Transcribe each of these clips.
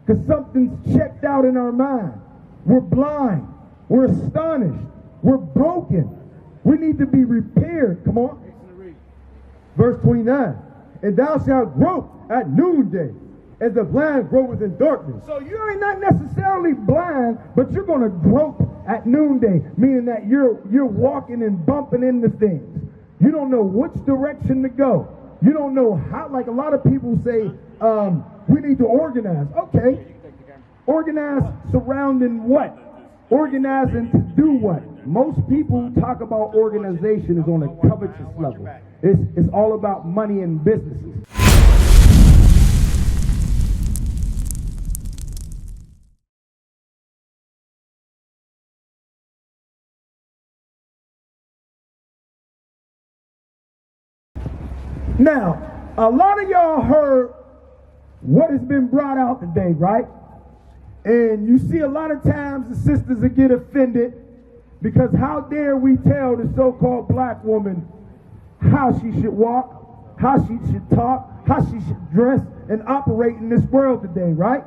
because something's checked out in our mind. We're blind. We're astonished. We're broken. We need to be repaired. Come on. Verse 29. And thou shalt grope at noonday, as the blind groweth in darkness. So you ain't not necessarily blind, but you're going to grope at noonday, meaning that you're walking and bumping into things. You don't know which direction to go. You don't know how, like a lot of people say, we need to organize. Okay. Organize surrounding what? Organizing to do what? Most people talk about organization is on a covetous level. It's all about money and businesses. Now, a lot of y'all heard what has been brought out today, right? And you see a lot of times the sisters that get offended because how dare we tell the so-called black woman how she should walk, how she should talk, how she should dress and operate in this world today, right?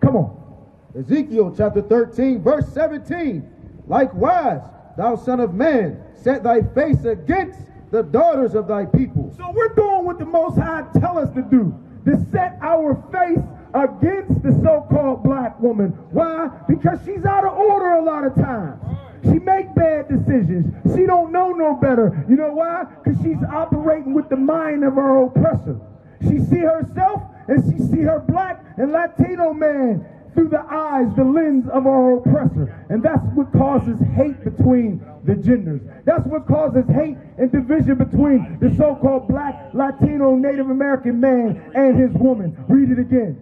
Come on. Ezekiel chapter 13, verse 17. Likewise, thou son of man, set thy face against the daughters of thy people. So we're doing what the Most High tell us to do, to set our face against the so-called black woman. Why? Because she's out of order a lot of times. She make bad decisions. She don't know no better. You know why? Because she's operating with the mind of her oppressor. She see herself and she see her black and Latino man through the eyes, the lens of our oppressor. And that's what causes hate between the genders. That's what causes hate and division between the so-called black, Latino, Native American man and his woman. Read it again.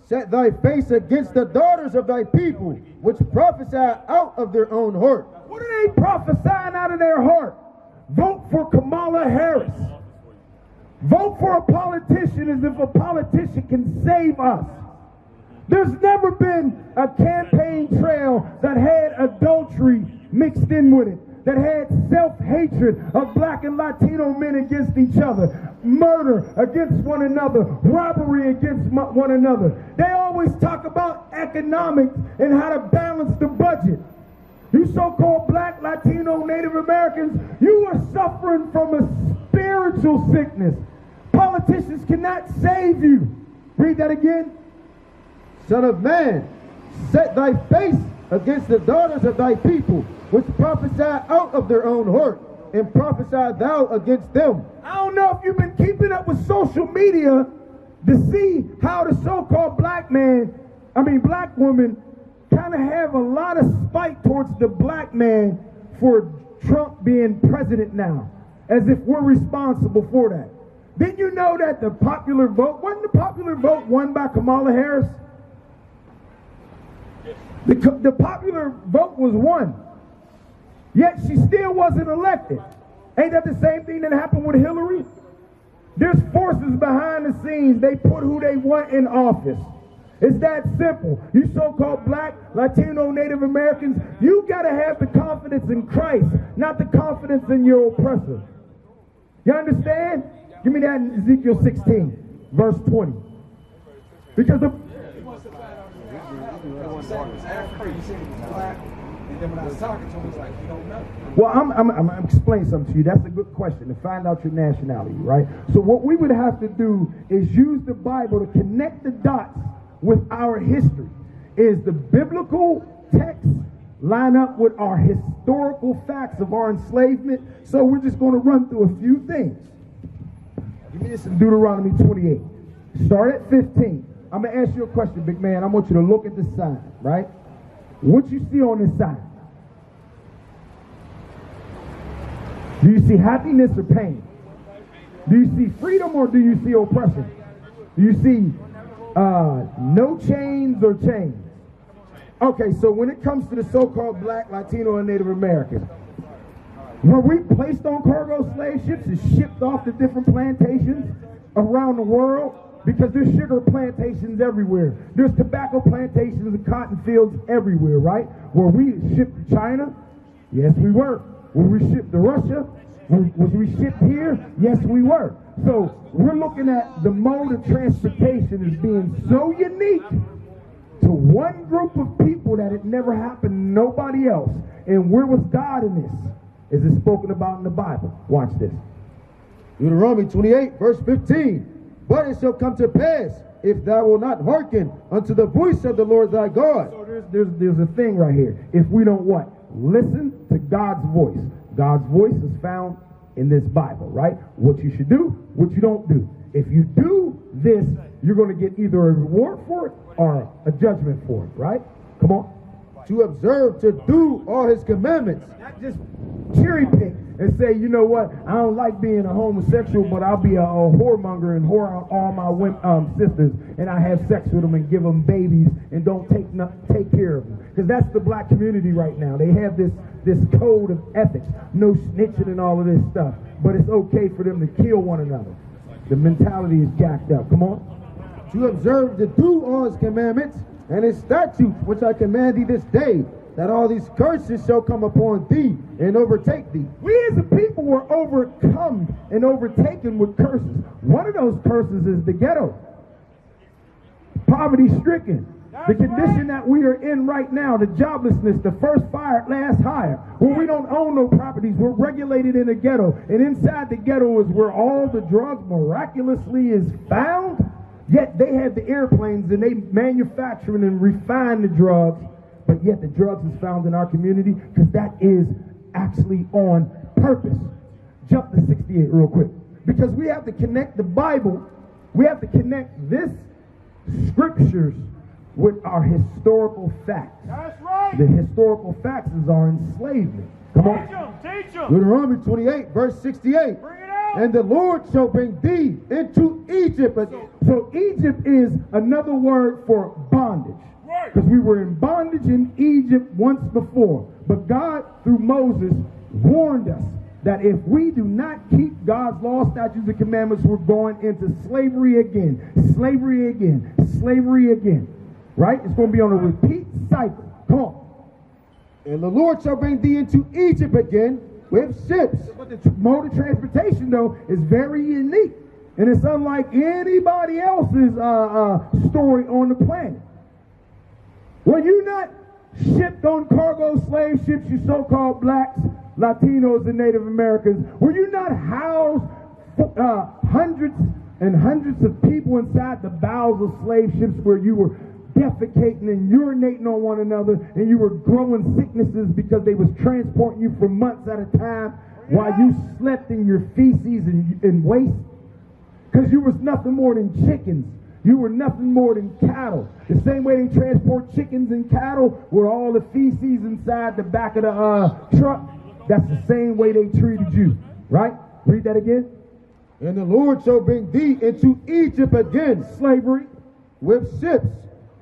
Set thy face against the daughters of thy people, which prophesy out of their own heart. What are they prophesying out of their heart? Vote for Kamala Harris. Vote for a politician as if a politician can save us. There's never been a campaign trail that had adultery mixed in with it, that had self-hatred of black and Latino men against each other, murder against one another, robbery against one another. They always talk about economics and how to balance the budget. You so-called black, Latino, Native Americans, you are suffering from a spiritual sickness. Politicians cannot save you. Read that again. Son of man, set thy face against the daughters of thy people, which prophesy out of their own heart, and prophesy thou against them. I don't know if you've been keeping up with social media to see how the so-called black woman kind of have a lot of spite towards the black man for Trump being president now, as if we're responsible for that. Didn't you know that the popular vote, wasn't the popular vote won by Kamala Harris? The popular vote was won, yet she still wasn't elected. Ain't that the same thing that happened with Hillary? There's forces behind the scenes. They put who they want in office. It's that simple. You so-called black, Latino, Native Americans, you got to have the confidence in Christ, not the confidence in your oppressor. You understand? Give me that in Ezekiel 16, verse 20. Because the... Well, I'm explaining something to you. That's a good question, to find out your nationality, right? So what we would have to do is use the Bible to connect the dots with our history. Is the biblical text line up with our historical facts of our enslavement? So we're just going to run through a few things. Give me this in Deuteronomy 28. Start at 15. I'm going to ask you a question, big man. I want you to look at the sign, right? What you see on this sign? Do you see happiness or pain? Do you see freedom or do you see oppression? Do you see no chains or chains? Okay, so when it comes to the so-called black, Latino, and Native Americans, were we placed on cargo slave ships and shipped off to different plantations around the world? Because there's sugar plantations everywhere. There's tobacco plantations and cotton fields everywhere, right? Were we shipped to China? Yes, we were. Were we shipped to Russia? Was we shipped here? Yes, we were. So we're looking at the mode of transportation as being so unique to one group of people that it never happened to nobody else. And where was God in this? Is it spoken about in the Bible? Watch this. Deuteronomy 28, verse 15. But it shall come to pass, if thou wilt not hearken unto the voice of the Lord thy God. So there's a thing right here. If we don't what? Listen to God's voice. God's voice is found in this Bible, right? What you should do, what you don't do. If you do this, you're going to get either a reward for it or a judgment for it, right? Come on. To observe, to do all his commandments. Not just cherry pick and say, you know what, I don't like being a homosexual, but I'll be a whoremonger and whore out all my sisters, and I have sex with them and give them babies and don't take care of them. Because that's the black community right now. They have this code of ethics, no snitching and all of this stuff, but it's okay for them to kill one another. The mentality is jacked up. Come on. To observe, to do all his commandments and his statutes, which I command thee this day, that all these curses shall come upon thee and overtake thee. We as a people were overcome and overtaken with curses. One of those curses is the ghetto. Poverty-stricken. The condition that we are in right now, the joblessness, the first fired, last hired, where we don't own no properties, we're regulated in a ghetto, and inside the ghetto is where all the drugs miraculously is found, yet they have the airplanes and they manufacture and refine the drugs, but yet the drugs is found in our community because that is actually on purpose. Jump to 68 real quick, because we have to connect the Bible, we have to connect this scriptures with our historical facts. That's right. The historical facts is our enslavement. Come on. Teach them. Deuteronomy 28, verse 68. Bring it out. And the Lord shall bring thee into Egypt. So Egypt is another word for bondage. Right. Because we were in bondage in Egypt once before. But God, through Moses, warned us that if we do not keep God's law, statutes, and commandments, we're going into slavery again. Slavery again. Slavery again. Right? It's going to be on a repeat cycle. Come on. And the Lord shall bring thee into Egypt again with ships. But the mode of transportation, though, is very unique. And it's unlike anybody else's story on the planet. Were you not shipped on cargo slave ships, you so-called blacks, Latinos, and Native Americans? Were you not housed hundreds and hundreds of people inside the bowels of slave ships where you were defecating and urinating on one another, and you were growing sicknesses because they was transporting you for months at a time while you slept in your feces and waste? Because you was nothing more than chickens. You were nothing more than cattle. The same way they transport chickens and cattle with all the feces inside the back of the truck, that's the same way they treated you. Right? Read that again. And the Lord shall bring thee into Egypt again, Slavery. with ships,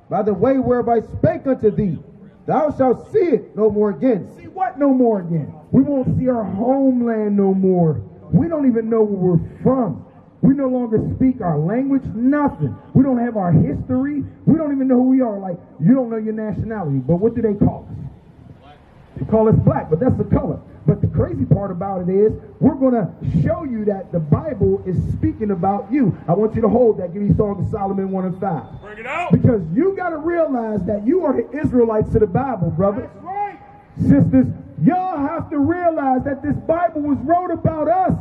by the way whereby spake unto thee. Thou shalt see it no more again. See what no more again? We won't see our homeland no more. We don't even know where we're from. We no longer speak our language, nothing. We don't have our history. We don't even know who we are. Like, you don't know your nationality, but what do they call us? They call us black, but that's the color. But the crazy part about it is, we're going to show you that the Bible is speaking about you. I want you to hold that. Give me Song of Solomon 1 and 5. Bring it out. Because you got to realize that you are the Israelites of the Bible, brother. That's right. Sisters, y'all have to realize that this Bible was wrote about us.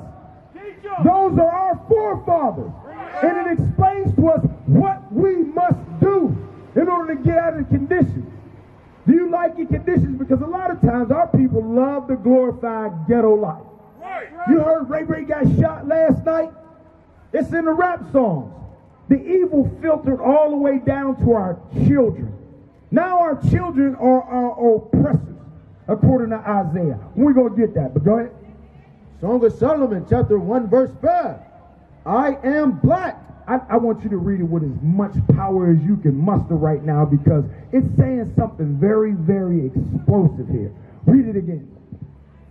Teach them. Those are our forefathers. And it explains to us what we must do in order to get out of the condition. Do you like your conditions? Because a lot of times our people love the glorified ghetto life. Right. You heard Ray got shot last night? It's in the rap songs. The evil filtered all the way down to our children. Now our children are our oppressors, according to Isaiah. We're going to get that, but go ahead. Song of Solomon, chapter 1, verse 5. I am black. I want you to read it with as much power as you can muster right now, because it's saying something very, very explosive here. Read it again.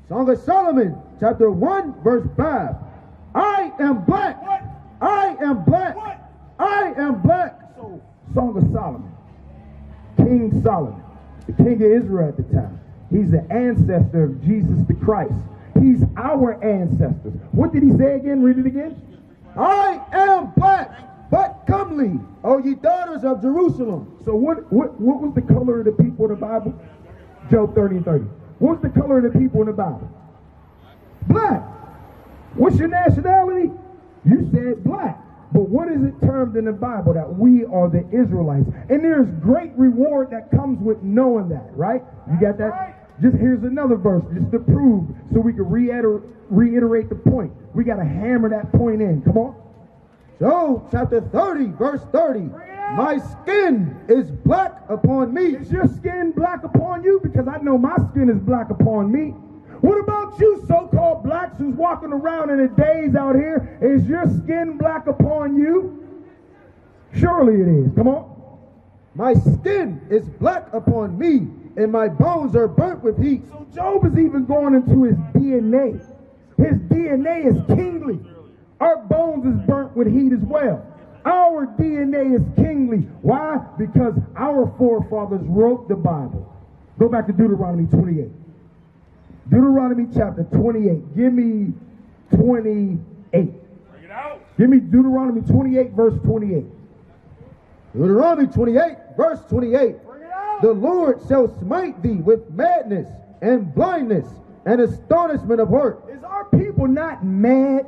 Song of Solomon, chapter 1, verse 5. I am black. What? I am black. What? I am black. So, Song of Solomon. King Solomon, the king of Israel at the time. He's the ancestor of Jesus the Christ. He's our ancestors. What did he say again? Read it again. I am black, but comely, O ye daughters of Jerusalem. So what was the color of the people in the Bible? Job 30 and 30. What's the color of the people in the Bible? Black. What's your nationality? You said black. But what is it termed in the Bible? That we are the Israelites. And there's great reward that comes with knowing that, right? You got that? Just here's another verse, just to prove, so we can reiterate the point. We got to hammer that point in. Come on. Job chapter 30, verse 30. My skin is black upon me. Is your skin black upon you? Because I know my skin is black upon me. What about you so-called blacks who's walking around in the days out here? Is your skin black upon you? Surely it is. Come on. My skin is black upon me, and my bones are burnt with heat. So Job is even going into his DNA. His DNA is kingly. Our bones is burnt with heat as well. Our DNA is kingly. Why? Because our forefathers wrote the Bible. Go back to Deuteronomy 28. Deuteronomy chapter 28. Give me 28. Bring it out. Give me Deuteronomy 28, verse 28. Deuteronomy 28, verse 28. The Lord shall smite thee with madness and blindness and astonishment of heart. Is our people not mad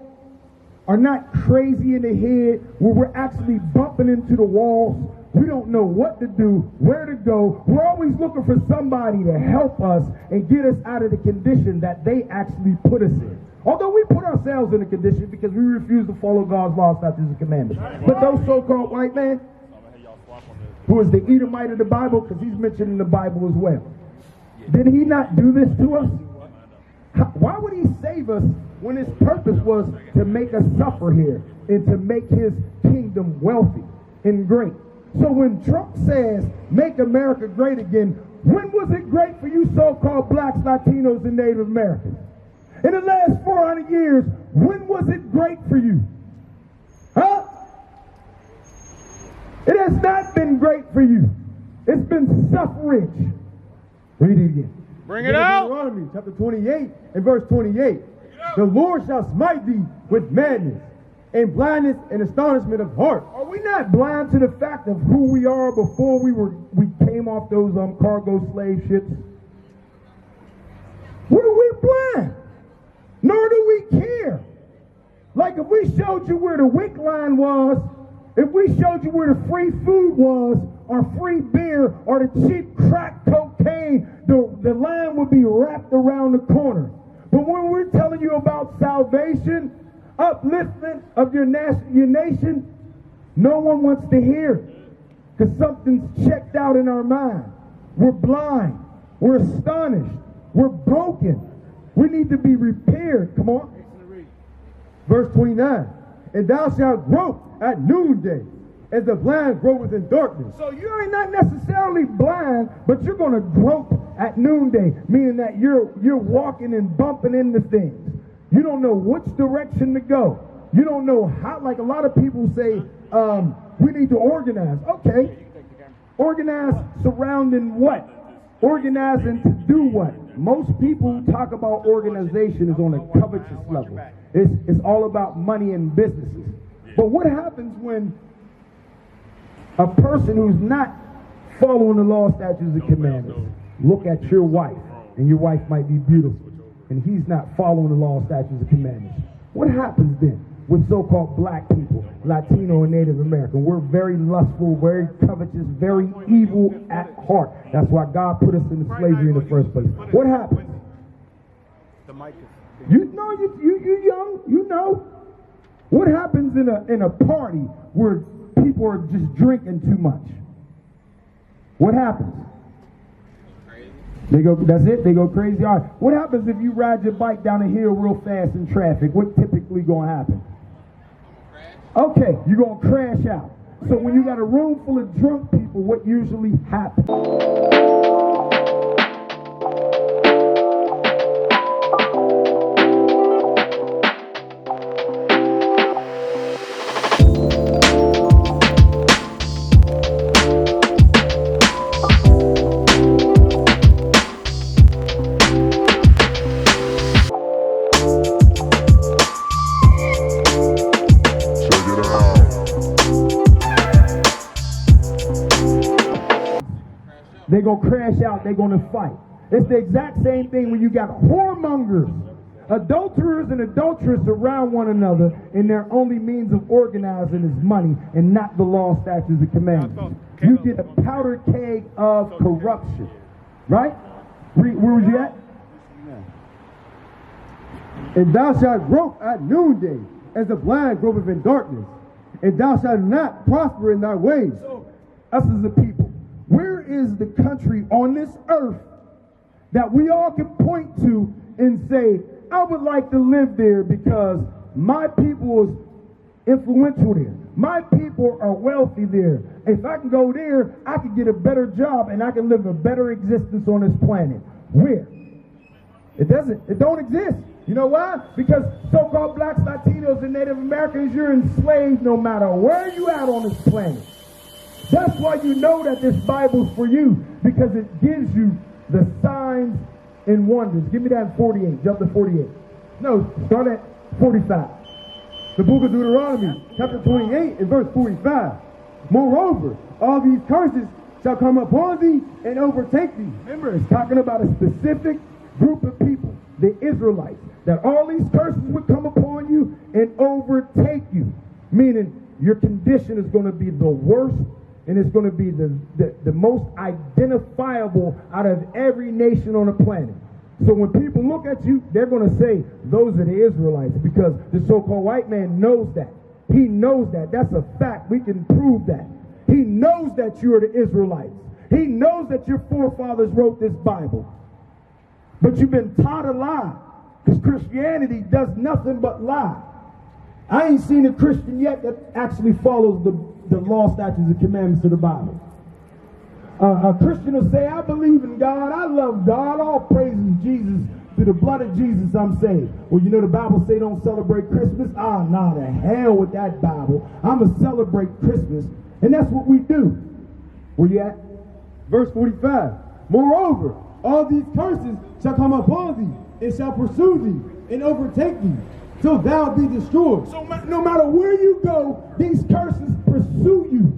or not crazy in the head where we're actually bumping into the walls? We don't know what to do, where to go. We're always looking for somebody to help us and get us out of the condition that they actually put us in. Although we put ourselves in a condition because we refuse to follow God's laws, statutes, and commandments. But those so-called white men, who is the Edomite of the Bible, because he's mentioned in the Bible as well. Did he not do this to us? Why would he save us when his purpose was to make us suffer here and to make his kingdom wealthy and great? So when Trump says, make America great again, when was it great for you so-called blacks, Latinos, and Native Americans? In the last 400 years, when was it great for you? Huh? It has not been great for you. It's been suffrage. Read it again. Bring it out. Deuteronomy chapter 28 and verse 28. The Lord shall smite thee with madness and blindness and astonishment of heart. Are we not blind to the fact of who we are before we came off those cargo slave ships? What are we blind? Nor do we care. Like if we showed you where the WIC line was, if we showed you where the free food was, or free beer, or the cheap crack cocaine, the line would be wrapped around the corner. But when we're telling you about salvation, upliftment of your nation, no one wants to hear it. Because something's checked out in our mind. We're blind. We're astonished. We're broken. We need to be repaired. Come on. Verse 29. And thou shalt grope at noonday, as the blind gropeth in darkness. So you are not necessarily blind, but you're going to grope at noonday, meaning that you're walking and bumping into things. You don't know which direction to go. You don't know how, like a lot of people say, we need to organize. Okay. Organize surrounding what? Organizing to do what? Most people talk about organization is on a covetous level. It's all about money and businesses. But what happens when a person who's not following the law, statutes, and commandments look at your wife, and your wife might be beautiful, and he's not following the law, statutes, and commandments? What happens then with so-called black people, Latino and Native American? We're very lustful, very covetous, very evil at heart. That's why God put us into slavery in the first place. What happens? You know, you young, you know. What happens in a party where people are just drinking too much? What happens? They go, that's it? They go crazy? All right. What happens if you ride your bike down a hill real fast in traffic? What typically going to happen? Okay, you're going to crash out. So when you got a room full of drunk people, what usually happens? They're going to crash out. They're going to fight. It's the exact same thing when you got whoremongers, adulterers and adulteresses around one another, and their only means of organizing is money and not the law, statutes, and commandments. You get a powder keg of corruption. Right? Where was you at? And thou shalt grope at noonday, as the blind gropeth in darkness, and thou shalt not prosper in thy ways. So, us as a people, where is the country on this earth that we all can point to and say, I would like to live there because my people is influential there. My people are wealthy there. If I can go there, I can get a better job and I can live a better existence on this planet. Where? It don't exist. You know why? Because so-called blacks, Latinos, and Native Americans, you're enslaved no matter where you at on this planet. That's why you know that this Bible's for you, because it gives you the signs and wonders. Give me that 48. Jump to 48. No, start at 45. The book of Deuteronomy, chapter 28, and verse 45. Moreover, all these curses shall come upon thee and overtake thee. Remember, it's talking about a specific group of people, the Israelites, that all these curses would come upon you and overtake you. Meaning, your condition is going to be the worst, and it's going to be the most identifiable out of every nation on the planet. So when people look at you, they're going to say, those are the Israelites, because the so-called white man knows that. He knows that. That's a fact. We can prove that. He knows that you are the Israelites. He knows that your forefathers wrote this Bible. But you've been taught a lie, because Christianity does nothing but lie. I ain't seen a Christian yet that actually follows the law, statutes, and commandments of the Bible. A Christian will say, I believe in God, I love God, all praises Jesus, through the blood of Jesus I'm saved. Well, you know the Bible say don't celebrate Christmas? Nah, to hell with that Bible. I'm going to celebrate Christmas, and that's what we do. Where you at? Verse 45. Moreover, all these curses shall come upon thee, and shall pursue thee, and overtake thee, till thou be destroyed. So no matter where you go, these curses pursue you.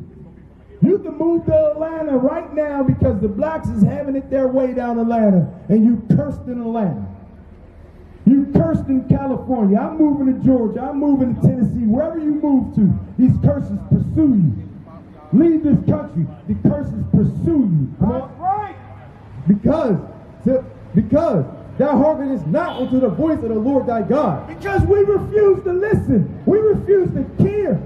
You can move to Atlanta right now because the blacks is having it their way down Atlanta, and you cursed in Atlanta. You cursed in California. I'm moving to Georgia. I'm moving to Tennessee. Wherever you move to, these curses pursue you. Leave this country. The curses pursue you. Come on. Right. Because thou hearkenest not unto the voice of the Lord thy God. Because we refuse to listen. We refuse to care.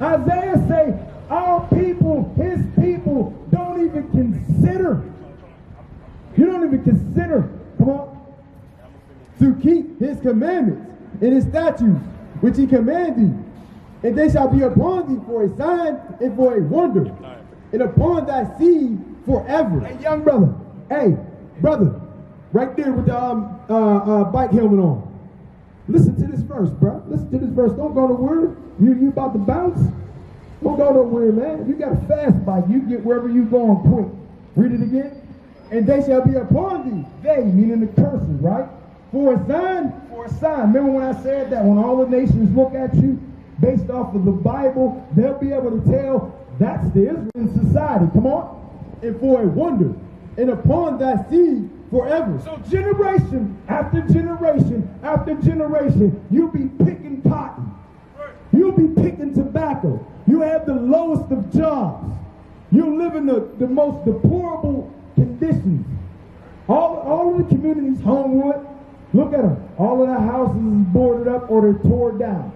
Isaiah say, our people, his people, don't even consider. You don't even consider. Come on. To keep his commandments and his statutes, which he commanded thee. And they shall be upon thee for a sign and for a wonder, and upon thy seed forever. Hey, young brother. Hey, brother. Right there with the bike helmet on. Listen to this verse, bro. Listen to this verse. Don't go nowhere. You about to bounce? Don't go nowhere, man. You got a fast bike. You get wherever you going quick. Read it again. And they shall be upon thee. They, meaning the curses, right? For a sign. For a sign. Remember when I said that when all the nations look at you, based off of the Bible, they'll be able to tell that's the Israeli society. Come on. And for a wonder. And upon thy seed forever. So generation after generation after generation, you'll be picking cotton. You'll be picking tobacco. You have the lowest of jobs. You live in the most deplorable conditions. All of the communities, Homewood, look at them. All of the houses is boarded up or they're torn down.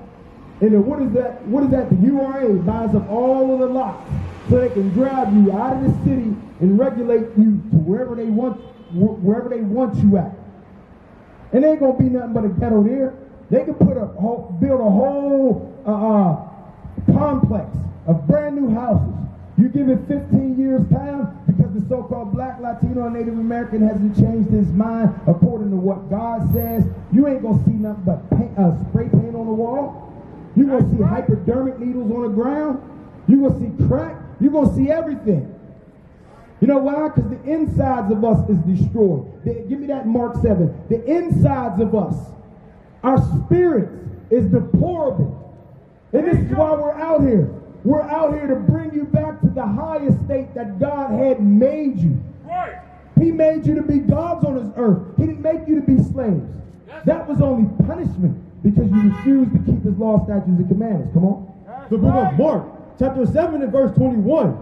And then what is that? What is that? The URA buys up all of the lots so they can drive you out of the city and regulate you to wherever they want you at. And ain't gonna be nothing but a ghetto there. They can build a whole complex of brand new houses. You give it 15 years time because the so-called black, Latino, and Native American hasn't changed his mind according to what God says. You ain't gonna see nothing but spray paint on the wall. You're gonna see hypodermic needles on the ground. You're gonna see crack. You're gonna see everything. You know why? Because the insides of us is destroyed. Give me that Mark 7. The insides of us, our spirits, is deplorable. And this is why we're out here. We're out here to bring you back to the highest state that God had made you. Right. He made you to be gods on this earth. He didn't make you to be slaves. That was only punishment because you refused to keep his law, statutes, and commandments. Come on. The book of Mark, chapter 7 and verse 21.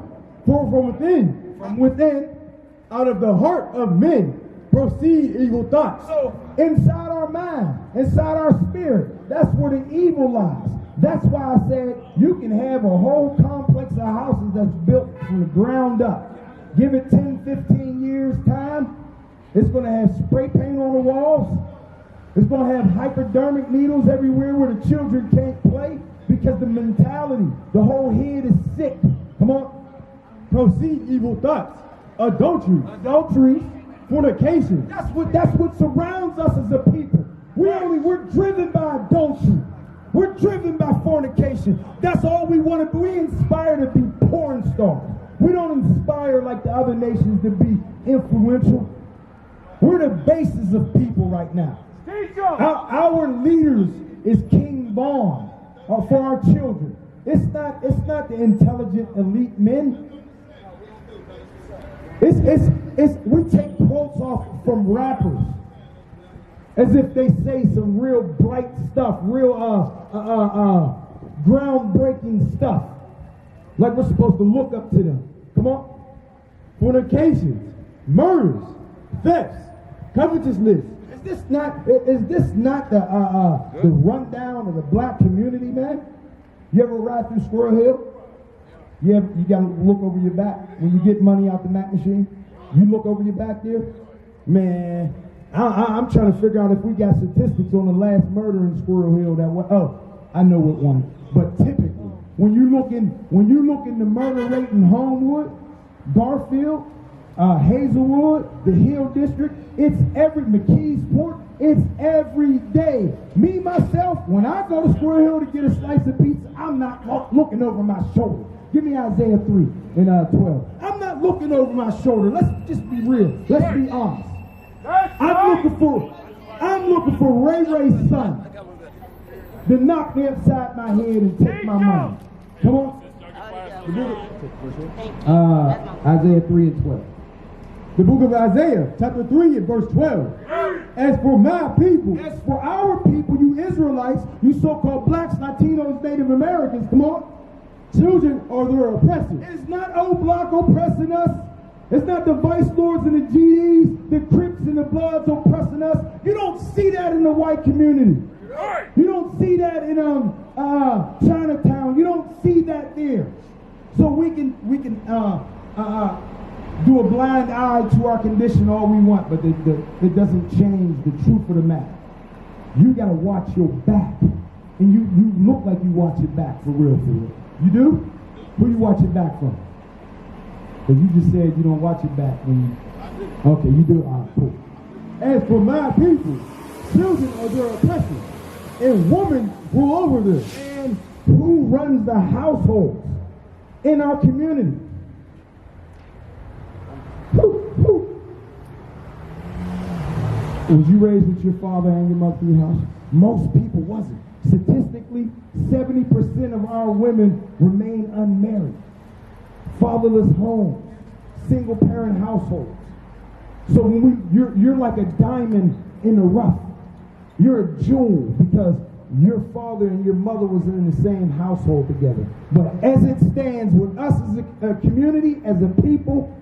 For from within, out of the heart of men, proceed evil thoughts. So inside our mind, inside our spirit, that's where the evil lies. That's why I said you can have a whole complex of houses that's built from the ground up. Give it 10, 15 years time, it's going to have spray paint on the walls. It's going to have hypodermic needles everywhere where the children can't play because the mentality, the whole head is sick. Come on. Proceed evil thoughts. Adultery, fornication. That's what surrounds us as a people. We're driven by adultery. We're driven by fornication. That's all we want to be. We inspire to be porn stars. We don't inspire like the other nations to be influential. We're the basis of people right now. Our leaders is King Vaughn for our children. It's not the intelligent elite men. We take quotes off from rappers as if they say some real bright stuff, real groundbreaking stuff. Like we're supposed to look up to them. Come on. Fornications, murders, thefts, covetousness. Is this not the rundown of the black community, man? You ever ride through Squirrel Hill? You gotta look over your back when you get money out the Mac machine. You look over your back there, man. I'm trying to figure out if we got statistics on the last murder in Squirrel Hill. I know what one. But typically, when you look in the murder rate in Homewood, Garfield, Hazelwood, the Hill District, it's McKeesport, it's every day. Me, myself, when I go to Squirrel Hill to get a slice of pizza, I'm not looking over my shoulder. Give me Isaiah 3 and 12. I'm not looking over my shoulder. Let's just be real. Let's be honest. I'm looking for Ray Ray's son to knock me upside my head and take my money. Come on. Isaiah 3 and 12. The book of Isaiah, chapter 3 and verse 12. As for my people, As for our people, you Israelites, you so-called blacks, Latinos, Native Americans, come on. children are their oppressors. It's not old block oppressing us. It's not the vice lords and the GDs, the Crips and the Bloods oppressing us. You don't see that in the white community. You don't see that in Chinatown. You don't see that there. So we can do a blind eye to our condition all we want, but it doesn't change the truth of the matter. You got to watch your back. And you look like you watch your back for real, for real. You do? Who you watch your back from? But you just said you don't watch your back when you... Okay, you do? All right, cool. As for my people, children are their oppressors, and women rule over them. And who runs the households in our community? Who? Was you raised with your father and your mother in your house? Most people wasn't. Statistically, 70% of our women remain unmarried. Fatherless homes, single parent households. So when you're like a diamond in the rough. You're a jewel because your father and your mother was in the same household together. But as it stands with us as a community, as a people,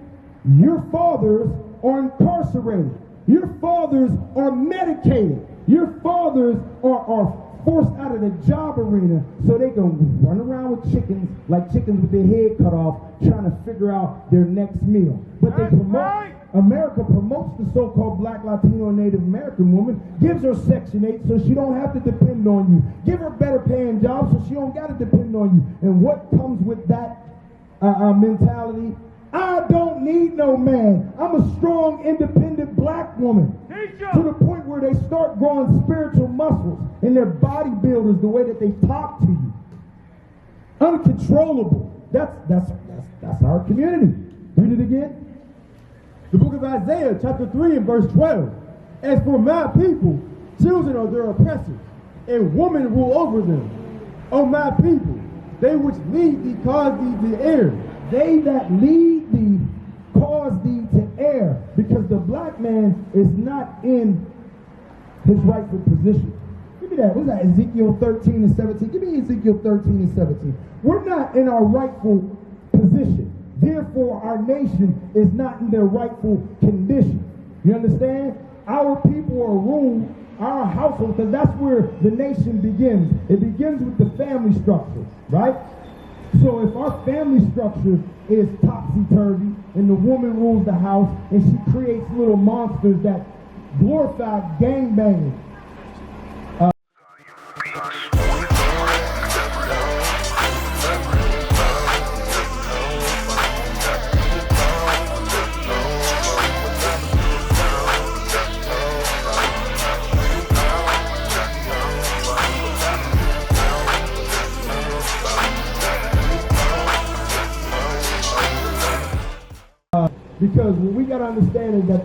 your fathers are incarcerated. Your fathers are medicated. Your fathers are forced out of the job arena so they can run around with chickens, like chickens with their head cut off, trying to figure out their next meal. But they promote, America promotes the so-called black, Latino, and Native American woman, gives her Section 8 so she don't have to depend on you. Give her better paying jobs so she don't got to depend on you. And what comes with that mentality? I don't need no man. I'm a strong, independent black woman. To the point where they start growing spiritual muscles and they're bodybuilders the way that they talk to you. Uncontrollable. That's our community. Read it again. The book of Isaiah, chapter 3 and verse 12. As for my people, children are their oppressors, and women rule over them. O my people, they which lead thee cause thee to err. They that lead thee cause thee to err, because the black man is not in his rightful position. Give me that. What's that? Ezekiel 13 and 17. Give me Ezekiel 13 and 17. We're not in our rightful position. Therefore, our nation is not in their rightful condition. You understand? Our people are ruled, our household, because that's where the nation begins. It begins with the family structure, right? So if our family structure is topsy-turvy and the woman rules the house and she creates little monsters that glorify gangbanging, because what we got to understand is that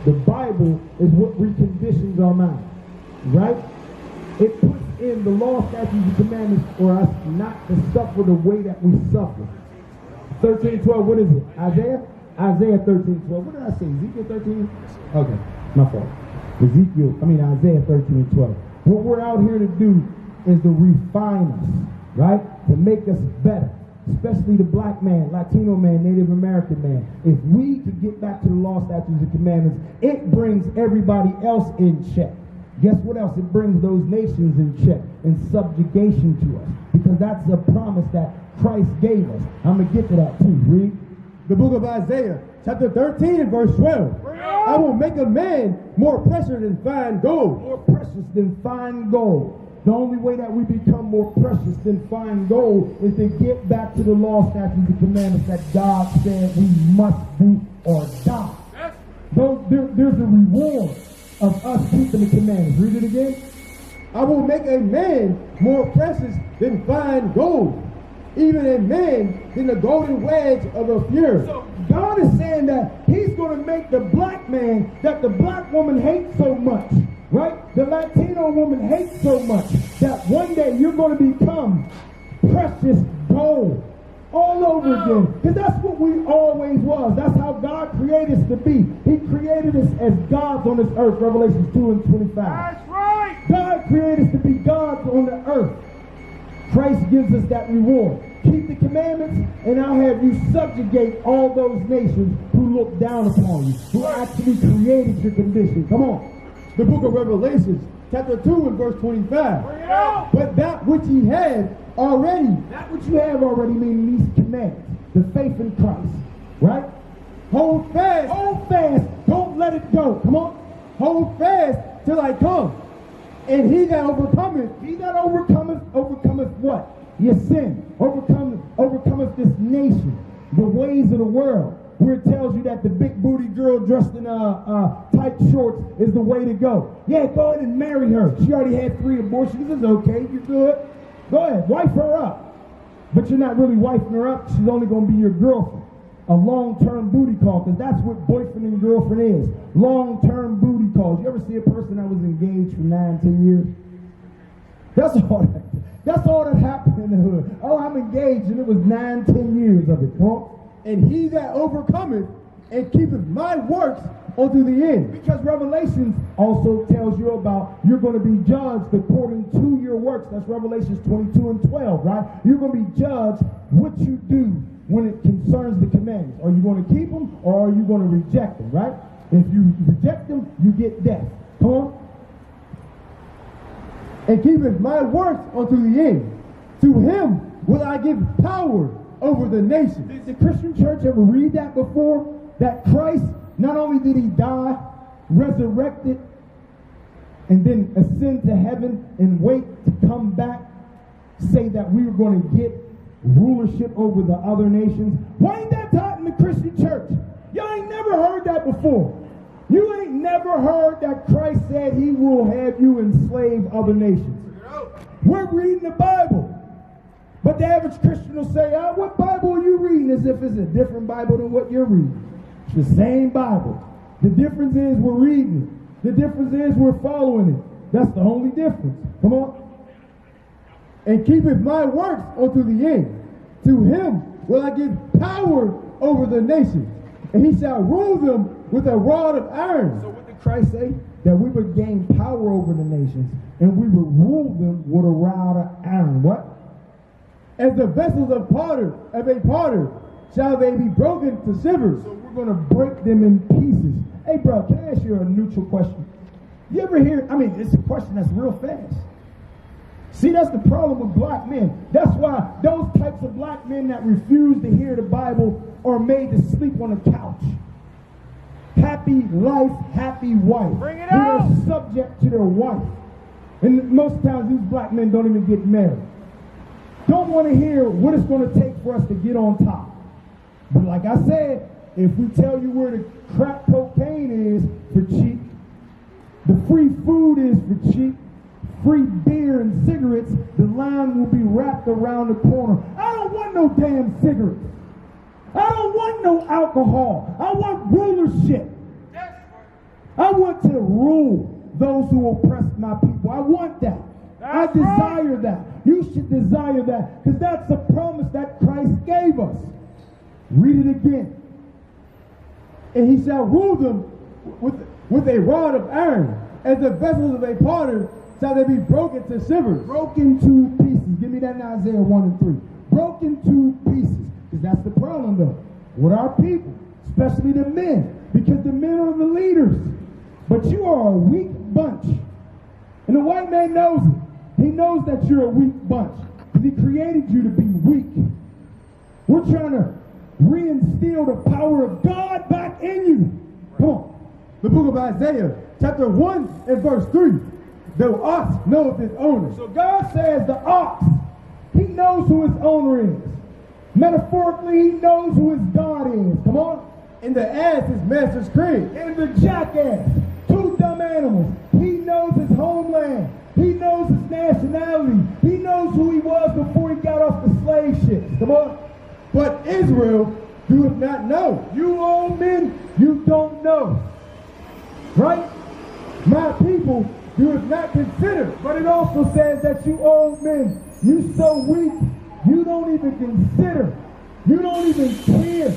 the Bible is what reconditions our mind, right? It puts in the law, statutes, and commandments for us not to suffer the way that we suffer. 13:12, what is it? Isaiah 13:12. What did I say? Ezekiel 13? Okay, my fault. Isaiah 13:12. What we're out here to do is to refine us, right? To make us better. Especially the black man, Latino man, Native American man. If we could get back to the law, statutes, and commandments, it brings everybody else in check. Guess what else? It brings those nations in check and subjugation to us. Because that's a promise that Christ gave us. I'm going to get to that too. Read. The book of Isaiah, chapter 13 and verse 12. I will make a man more precious than fine gold. More precious than fine gold. The only way that we become more precious than fine gold is to get back to the law, statutes, and commandments that God said we must do or die. There's a reward of us keeping the commandments. Read it again. I will make a man more precious than fine gold, even a man than the golden wedge of a fure. So God is saying that he's going to make the black man that the black woman hates so much, right? The Latino woman hates so much that one day you're going to become precious gold all over again. Because that's what we always was. That's how God created us to be. He created us as gods on this earth, Revelation 2 and 25. That's right. God created us to be gods on the earth. Christ gives us that reward. Keep the commandments, and I'll have you subjugate all those nations who look down upon you, who actually created your condition. Come on. The book of Revelation, chapter 2 and verse 25. But that which ye have already. That which you have already, meaning these commandments. The faith in Christ. Right? Hold fast. Hold fast. Don't let it go. Come on. Hold fast till I come. And he that overcometh. He that overcometh what? Your sin. Overcometh this nation. The ways of the world. Where it tells you that the big booty girl dressed in tight shorts is the way to go. Yeah, go ahead and marry her. She already had 3 abortions. It's okay. You're good. Go ahead. Wife her up. But you're not really wifing her up. She's only going to be your girlfriend. A long-term booty call, because that's what boyfriend and girlfriend is. Long-term booty calls. You ever see a person that was engaged for 9, 10 years? That's all that happened in the hood. Oh, I'm engaged, and it was 9, 10 years of it. Come on. And he that overcometh and keepeth my works unto the end. Because Revelations also tells you about you're going to be judged according to your works. That's Revelations 22 and 12, right? You're going to be judged what you do when it concerns the commandments. Are you going to keep them or are you going to reject them, right? If you reject them, you get death. Come on. And keepeth my works unto the end. To him will I give power over the nation. Did the Christian church ever read that before? That Christ, not only did he die, resurrected, and then ascend to heaven and wait to come back, say that we were going to get rulership over the other nations. Why ain't that taught in the Christian church? Y'all ain't never heard that before. You ain't never heard that Christ said he will have you enslave other nations. We're reading the Bible. But the average Christian will say, what Bible are you reading? As if it's a different Bible than what you're reading. It's the same Bible. The difference is we're reading it. The difference is we're following it. That's the only difference. Come on. and keepeth my works unto the end. To him will I give power over the nations, and he shall rule them with a rod of iron. So what did Christ say? That we would gain power over the nations, and we would rule them with a rod of iron. What? As the vessels of a potter shall they be broken to shivers. So we're going to break them in pieces. Hey, bro, can I ask you a neutral question? You ever hear, it's a question that's real fast. See, that's the problem with black men. That's why those types of black men that refuse to hear the Bible are made to sleep on the couch. Happy life, happy wife. Bring it who out. are subject to their wife. And most times these black men don't even get married. Don't want to hear what it's going to take for us to get on top. But like I said, if we tell you where the crack cocaine is for cheap, the free food is for cheap, free beer and cigarettes, the line will be wrapped around the corner. I don't want no damn cigarettes. I don't want no alcohol. I want rulership. I want to rule those who oppress my people. I want that. I desire that. You should desire that, because that's a promise that Christ gave us. Read it again. And he shall rule them with a rod of iron. As the vessels of a potter shall they be broken to shivers. Broken to pieces. Give me that in Isaiah 1 and 3. Broken to pieces. Because that's the problem, though, with our people, especially the men. Because the men are the leaders. But you are a weak bunch. And the white man knows it. He knows that you're a weak bunch. Because he created you to be weak. We're trying to reinstill the power of God back in you. Come on. The book of Isaiah, chapter 1 and verse 3. The ox knoweth his owner. So God says the ox, he knows who his owner is. Metaphorically, he knows who his God is. Come on. And the ass his master's crib. And the jackass, two dumb animals. He knows his homeland. He knows his nationality. He knows who he was before he got off the slave ships. Come on. But Israel doeth not know. You old men, you don't know. Right? My people doeth not consider. But it also says that you old men, you so weak, you don't even consider. You don't even care.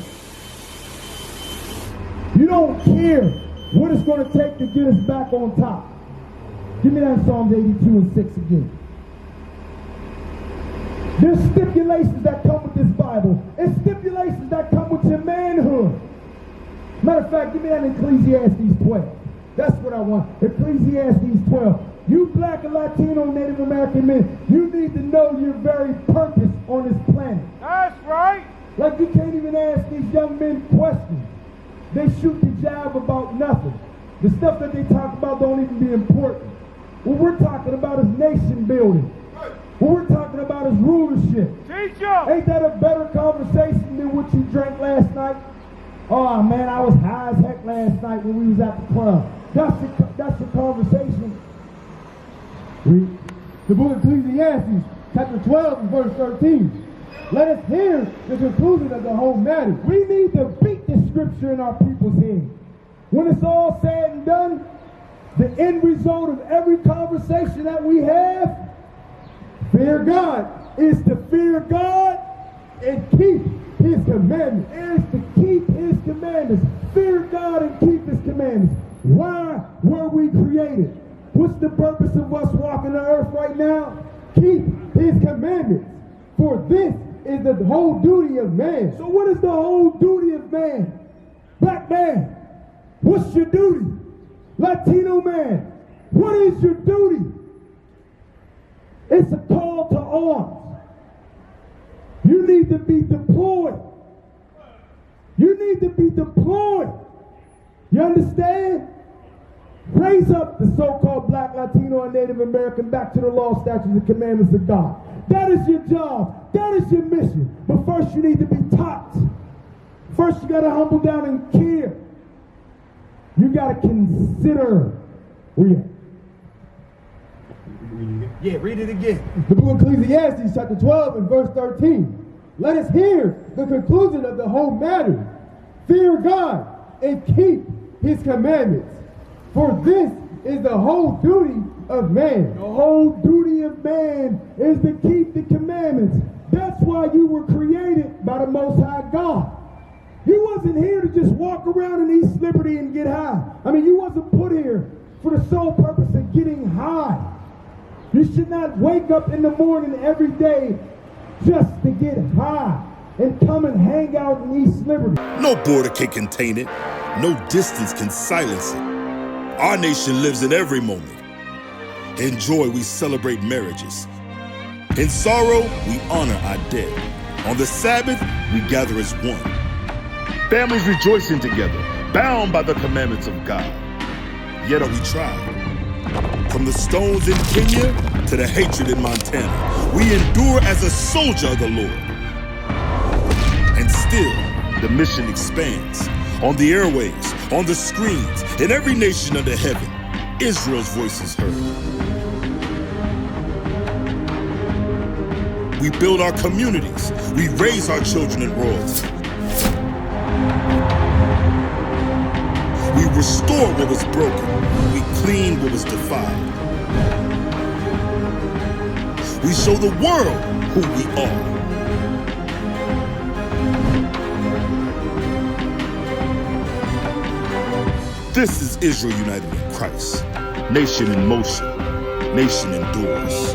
You don't care what it's going to take to get us back on top. Give me that Psalms 82 and 6 again. There's stipulations that come with this Bible. And stipulations that come with your manhood. Matter of fact, give me that in Ecclesiastes 12. That's what I want. Ecclesiastes 12. You black and Latino Native American men, you need to know your very purpose on this planet. That's right. Like you can't even ask these young men questions. They shoot the jab about nothing. The stuff that they talk about don't even be important. What we're talking about is nation building. What we're talking about is rulership. Teach them. Ain't that a better conversation than what you drank last night? Oh man, I was high as heck last night when we was at the club. That's your conversation. Read the book of Ecclesiastes, chapter 12 and verse 13. Let us hear the conclusion of the whole matter. We need to beat the scripture in our people's head. When it's all said and done, the end result of every conversation that we have, fear God, is to fear God and keep his commandments. Is to keep his commandments. Fear God and keep his commandments. Why were we created? What's the purpose of us walking the earth right now? Keep his commandments. For this is the whole duty of man. So what is the whole duty of man? Black man, what's your duty? Latino man, what is your duty? It's a call to arms. You need to be deployed. You need to be deployed. You understand? Raise up the so-called black, Latino, and Native American back to the law, statutes, and commandments of God. That is your job. That is your mission. But first you need to be taught. First you got to humble down and care. You got to consider. Where you at? Yeah, read it again. The book of Ecclesiastes, chapter 12 and verse 13. Let us hear the conclusion of the whole matter. Fear God and keep his commandments. For this is the whole duty of man. The whole duty of man is to keep the commandments. That's why you were created by the Most High God. You wasn't here to just walk around in East Liberty and get high. I mean, you wasn't put here for the sole purpose of getting high. You should not wake up in the morning every day just to get high and come and hang out in East Liberty. No border can contain it. No distance can silence it. Our nation lives in every moment. In joy, we celebrate marriages. In sorrow, we honor our dead. On the Sabbath, we gather as one. Families rejoicing together, bound by the commandments of God. Yet are we tried. From the stones in Kenya to the hatred in Montana, we endure as a soldier of the Lord. And still, the mission expands. On the airwaves, on the screens, in every nation under heaven, Israel's voice is heard. We build our communities. We raise our children in royalty. We restore what was broken. We clean what was defiled. We show the world who we are. This is Israel united in Christ. Nation in motion. Nation endures.